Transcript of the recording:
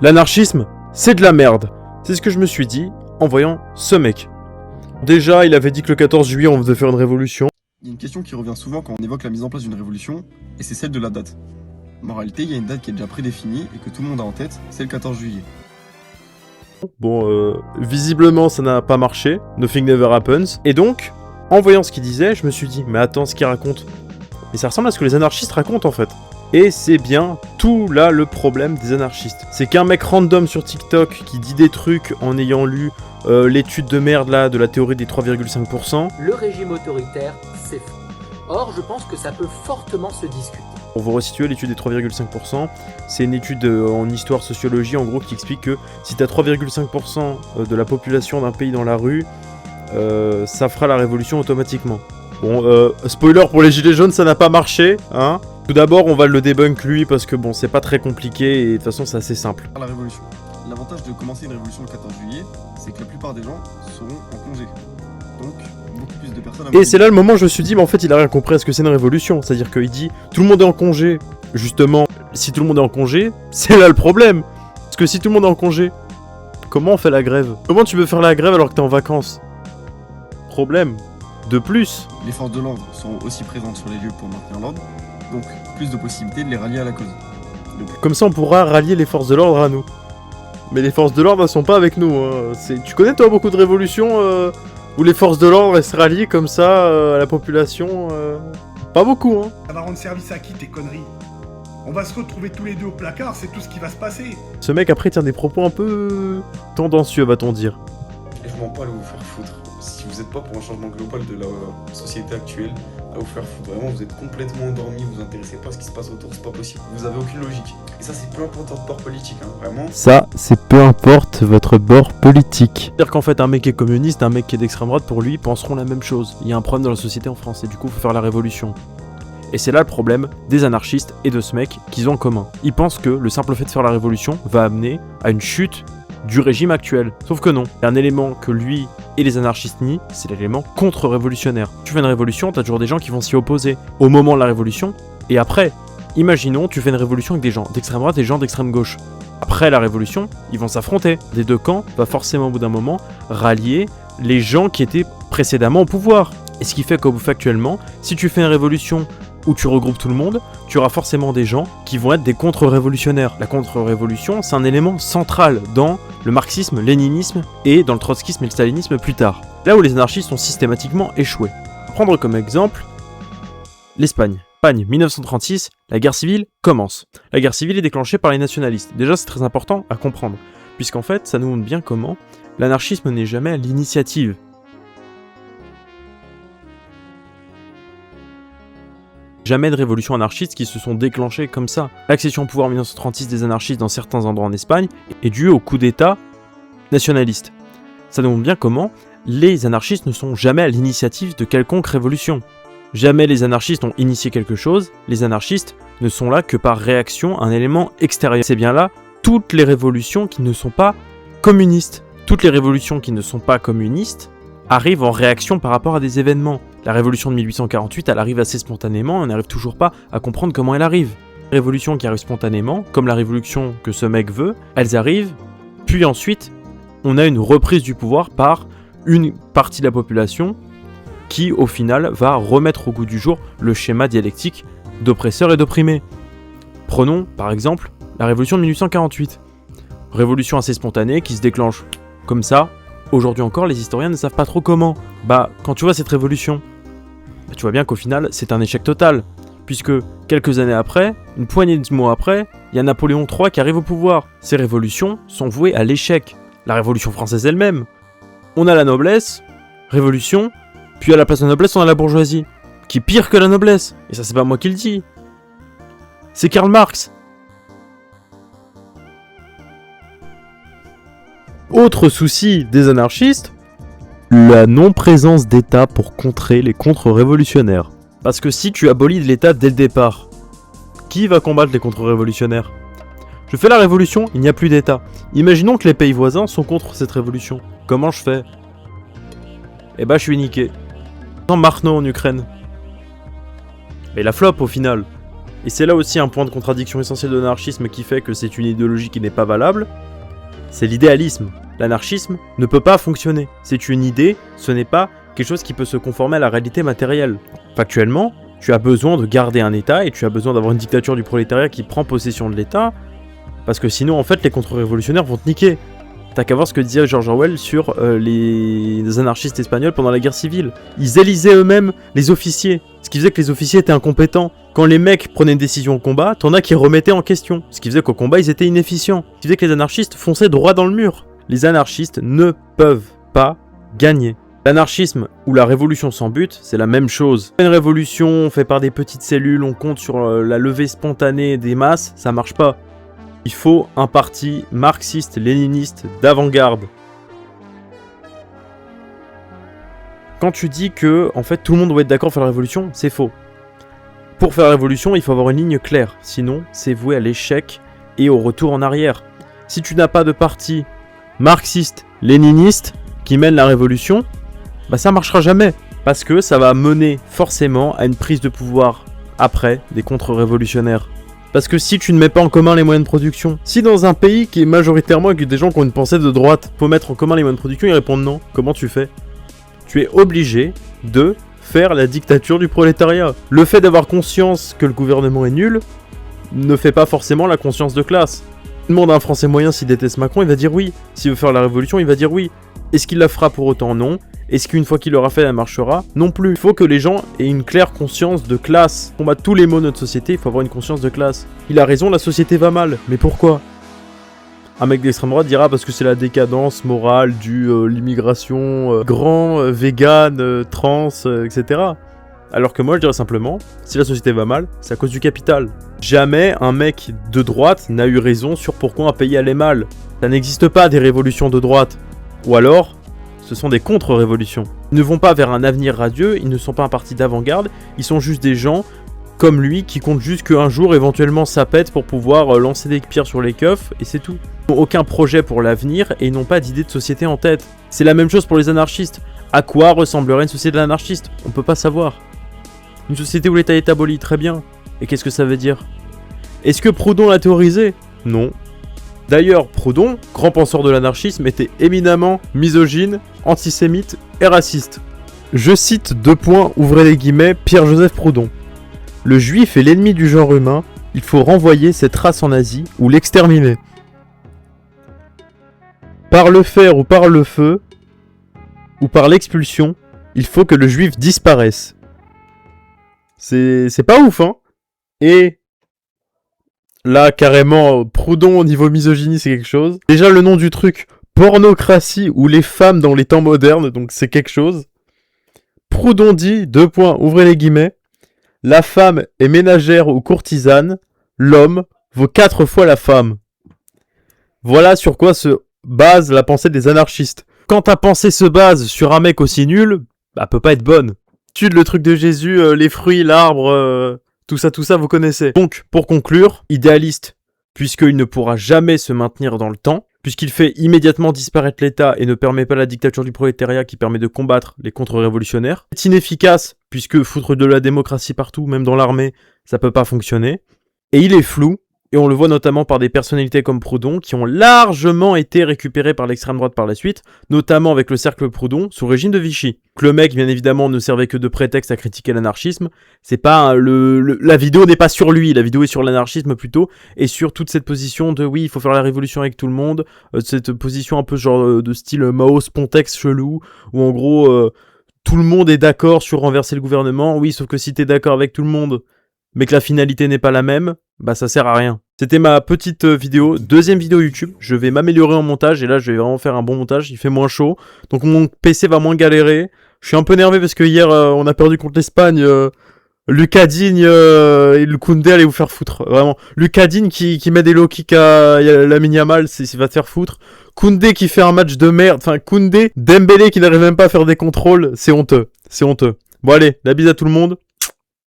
L'anarchisme, c'est de la merde. C'est ce que je me suis dit en voyant ce mec. Déjà, il avait dit que le 14 juillet, on devait faire une révolution. Il y a une question qui revient souvent quand on évoque la mise en place d'une révolution, et c'est celle de la date. En réalité, il y a une date qui est déjà prédéfinie et que tout le monde a en tête, c'est le 14 juillet. Bon, visiblement, ça n'a pas marché. Nothing never happens. Et donc, en voyant ce qu'il disait, je me suis dit, mais attends, ce qu'il raconte. Et ça ressemble à ce que les anarchistes racontent, en fait. Et c'est bien tout là le problème des anarchistes. C'est qu'un mec random sur TikTok qui dit des trucs en ayant lu l'étude de merde là de la théorie des 3,5%. Le régime autoritaire, c'est faux. Or, je pense que ça peut fortement se discuter. Pour vous resituer, l'étude des 3,5%, c'est une étude en histoire-sociologie en gros qui explique que si t'as 3,5% de la population d'un pays dans la rue, ça fera la révolution automatiquement. Bon, spoiler pour les gilets jaunes, ça n'a pas marché, hein. Tout d'abord, on va le debunk lui parce que bon, c'est pas très compliqué et de toute façon, c'est assez simple. La révolution. L'avantage de commencer une révolution le 14 juillet, c'est que la plupart des gens seront en congé. Donc, beaucoup plus de personnes... Et c'est là le moment où je me suis dit, mais en fait, il a rien compris à ce que c'est une révolution. C'est-à-dire qu'il dit, tout le monde est en congé. Justement, si tout le monde est en congé, c'est là le problème. Parce que si tout le monde est en congé, comment on fait la grève? Comment tu veux faire la grève alors que t'es en vacances? Problème. De plus. Les forces de l'ordre seront aussi présentes sur les lieux pour maintenir l'ordre, donc plus de possibilités de les rallier à la cause. Comme ça, on pourra rallier les forces de l'ordre à nous. Mais les forces de l'ordre, elles sont pas avec nous. Hein. Tu connais, toi, beaucoup de révolutions où les forces de l'ordre, elles se rallient comme ça à la population Pas beaucoup, hein. Ça va rendre service à qui, tes conneries? On va se retrouver tous les deux au placard, c'est tout ce qui va se passer. Ce mec, après, tient des propos un peu tendancieux, va-t-on dire. Et je m'en pas allez vous faire foutre. Si vous n'êtes pas pour un changement global de la société actuelle, à vous faire foutre. Vraiment, vous êtes complètement endormi, vous vous intéressez pas à ce qui se passe autour, c'est pas possible. Vous avez aucune logique. Et ça, c'est peu importe votre bord politique, hein, vraiment. Ça, c'est peu importe votre bord politique. C'est-à-dire qu'en fait, un mec qui est communiste, un mec qui est d'extrême droite, pour lui, penseront la même chose. Il y a un problème dans la société en France, et du coup, il faut faire la révolution. Et c'est là le problème des anarchistes et de ce mec qu'ils ont en commun. Ils pensent que le simple fait de faire la révolution va amener à une chute du régime actuel. Sauf que non. Il y a un élément que lui et les anarchistes nient, c'est l'élément contre-révolutionnaire. Tu fais une révolution, t'as toujours des gens qui vont s'y opposer au moment de la révolution et après. Imaginons, tu fais une révolution avec des gens d'extrême droite et des gens d'extrême gauche. Après la révolution, ils vont s'affronter. Des deux camps va forcément au bout d'un moment rallier les gens qui étaient précédemment au pouvoir. Et ce qui fait qu'au bout actuellement, si tu fais une révolution où tu regroupes tout le monde, tu auras forcément des gens qui vont être des contre-révolutionnaires. La contre-révolution, c'est un élément central dans le marxisme, léninisme et dans le trotskisme et le stalinisme plus tard. Là où les anarchistes ont systématiquement échoué. Prendre comme exemple l'Espagne. Espagne, 1936, la guerre civile commence. La guerre civile est déclenchée par les nationalistes. Déjà, c'est très important à comprendre, puisqu'en fait, ça nous montre bien comment l'anarchisme n'est jamais à l'initiative. Jamais de révolution anarchiste qui se sont déclenchées comme ça. L'accession au pouvoir en 1936 des anarchistes dans certains endroits en Espagne est due au coup d'état nationaliste. Ça nous montre bien comment les anarchistes ne sont jamais à l'initiative de quelconque révolution. Jamais les anarchistes ont initié quelque chose, les anarchistes ne sont là que par réaction à un élément extérieur. C'est bien là toutes les révolutions qui ne sont pas communistes. Toutes les révolutions qui ne sont pas communistes arrivent en réaction par rapport à des événements. La révolution de 1848, elle arrive assez spontanément, on n'arrive toujours pas à comprendre comment elle arrive. Les révolutions qui arrivent spontanément, comme la révolution que ce mec veut, elles arrivent, puis ensuite, on a une reprise du pouvoir par une partie de la population qui, au final, va remettre au goût du jour le schéma dialectique d'oppresseur et d'opprimé. Prenons, par exemple, la révolution de 1848. Révolution assez spontanée qui se déclenche comme ça. Aujourd'hui encore, les historiens ne savent pas trop comment. Quand tu vois cette révolution, tu vois bien qu'au final, c'est un échec total. Puisque, quelques années après, une poignée de mois après, il y a Napoléon III qui arrive au pouvoir. Ces révolutions sont vouées à l'échec. La Révolution française elle-même. On a la noblesse, révolution, puis à la place de la noblesse, on a la bourgeoisie. Qui est pire que la noblesse. Et ça, c'est pas moi qui le dis. C'est Karl Marx. Autre souci des anarchistes, la non-présence d'État pour contrer les contre-révolutionnaires. Parce que si tu abolis l'État dès le départ, qui va combattre les contre-révolutionnaires? Je fais la révolution, il n'y a plus d'État. Imaginons que les pays voisins sont contre cette révolution. Comment je fais? Je suis niqué. Dans Marno en Ukraine. Et la flop au final. et c'est là aussi un point de contradiction essentiel de l'anarchisme qui fait que c'est une idéologie qui n'est pas valable, c'est l'idéalisme. L'anarchisme ne peut pas fonctionner. C'est une idée, ce n'est pas quelque chose qui peut se conformer à la réalité matérielle. Factuellement, tu as besoin de garder un État et tu as besoin d'avoir une dictature du prolétariat qui prend possession de l'État, parce que sinon, en fait, les contre-révolutionnaires vont te niquer. T'as qu'à voir ce que disait George Orwell sur les anarchistes espagnols pendant la guerre civile. Ils élisaient eux-mêmes les officiers, ce qui faisait que les officiers étaient incompétents. Quand les mecs prenaient une décision au combat, t'en as qui remettaient en question, ce qui faisait qu'au combat, ils étaient inefficients. Ce qui faisait que les anarchistes fonçaient droit dans le mur. Les anarchistes ne peuvent pas gagner. L'anarchisme ou la révolution sans but, c'est la même chose. Une révolution faite par des petites cellules, on compte sur la levée spontanée des masses, ça marche pas. Il faut un parti marxiste-léniniste d'avant-garde. Quand tu dis que, en fait, tout le monde doit être d'accord pour faire la révolution, c'est faux. Pour faire la révolution, il faut avoir une ligne claire. Sinon, c'est voué à l'échec et au retour en arrière. Si tu n'as pas de parti marxiste-léniniste qui mène la révolution, bah ça marchera jamais. Parce que ça va mener forcément à une prise de pouvoir après des contre-révolutionnaires. Parce que si tu ne mets pas en commun les moyens de production, si dans un pays qui est majoritairement avec des gens qui ont une pensée de droite, faut mettre en commun les moyens de production, ils répondent non. Comment tu fais? Tu es obligé de faire la dictature du prolétariat. Le fait d'avoir conscience que le gouvernement est nul ne fait pas forcément la conscience de classe. Demande à un Français moyen s'il déteste Macron, il va dire oui. S'il veut faire la révolution, il va dire oui. Est-ce qu'il la fera pour autant? Non. Est-ce qu'une fois qu'il l'aura fait, elle marchera? Non plus. Il faut que les gens aient une claire conscience de classe. Pour combattre tous les maux de notre société, il faut avoir une conscience de classe. Il a raison, la société va mal. Mais pourquoi? Un mec d'extrême droite dira parce que c'est la décadence morale l'immigration, vegan, trans, etc. Alors que moi je dirais simplement, si la société va mal, c'est à cause du capital. Jamais un mec de droite n'a eu raison sur pourquoi un pays allait mal. Ça n'existe pas des révolutions de droite. Ou alors, ce sont des contre-révolutions. Ils ne vont pas vers un avenir radieux, ils ne sont pas un parti d'avant-garde, ils sont juste des gens comme lui qui comptent juste qu'un jour éventuellement ça pète pour pouvoir lancer des pierres sur les keufs et c'est tout. Ils n'ont aucun projet pour l'avenir et ils n'ont pas d'idée de société en tête. C'est la même chose pour les anarchistes. À quoi ressemblerait une société anarchiste? On peut pas savoir. Une société où l'État est aboli, très bien. Et qu'est-ce que ça veut dire? Est-ce que Proudhon l'a théorisé? Non. D'ailleurs, Proudhon, grand penseur de l'anarchisme, était éminemment misogyne, antisémite et raciste. Je cite ouvrez les guillemets, Pierre-Joseph Proudhon. Le juif est l'ennemi du genre humain, il faut renvoyer cette race en Asie ou l'exterminer. Par le fer ou par le feu, ou par l'expulsion, il faut que le juif disparaisse. C'est pas ouf, hein? Et là, carrément, Proudhon au niveau misogynie, c'est quelque chose. Déjà, le nom du truc, pornocratie ou les femmes dans les temps modernes, donc c'est quelque chose. Proudhon dit, ouvrez les guillemets, la femme est ménagère ou courtisane, l'homme vaut 4 fois la femme. Voilà sur quoi se base la pensée des anarchistes. Quand ta pensée se base sur un mec aussi nul, bah peut pas être bonne. Le truc de Jésus, les fruits, l'arbre, tout ça, vous connaissez. Donc, pour conclure, idéaliste, puisqu'il ne pourra jamais se maintenir dans le temps, puisqu'il fait immédiatement disparaître l'État et ne permet pas la dictature du prolétariat qui permet de combattre les contre-révolutionnaires. C'est inefficace, puisque foutre de la démocratie partout, même dans l'armée, ça peut pas fonctionner. Et il est flou, et on le voit notamment par des personnalités comme Proudhon, qui ont largement été récupérées par l'extrême droite par la suite, notamment avec le cercle Proudhon, sous régime de Vichy. Le mec, bien évidemment, ne servait que de prétexte à critiquer l'anarchisme. C'est pas la vidéo n'est pas sur lui, la vidéo est sur l'anarchisme plutôt, et sur toute cette position de oui, il faut faire la révolution avec tout le monde, cette position un peu genre de style Mao Spontex chelou, où en gros, tout le monde est d'accord sur renverser le gouvernement, oui, sauf que si t'es d'accord avec tout le monde, mais que la finalité n'est pas la même, bah ça sert à rien. C'était ma petite vidéo, deuxième vidéo YouTube, je vais m'améliorer en montage, et là je vais vraiment faire un bon montage, il fait moins chaud, donc mon PC va moins galérer. Je suis un peu énervé parce que hier on a perdu contre l'Espagne, Lucas Digne et le Koundé allez vous faire foutre, vraiment. Lucas Digne qui met des low kicks à Lamine Yamal, il va te faire foutre. Koundé qui fait un match de merde, enfin Koundé, Dembélé qui n'arrive même pas à faire des contrôles, c'est honteux, c'est honteux. Bon allez, la bise à tout le monde.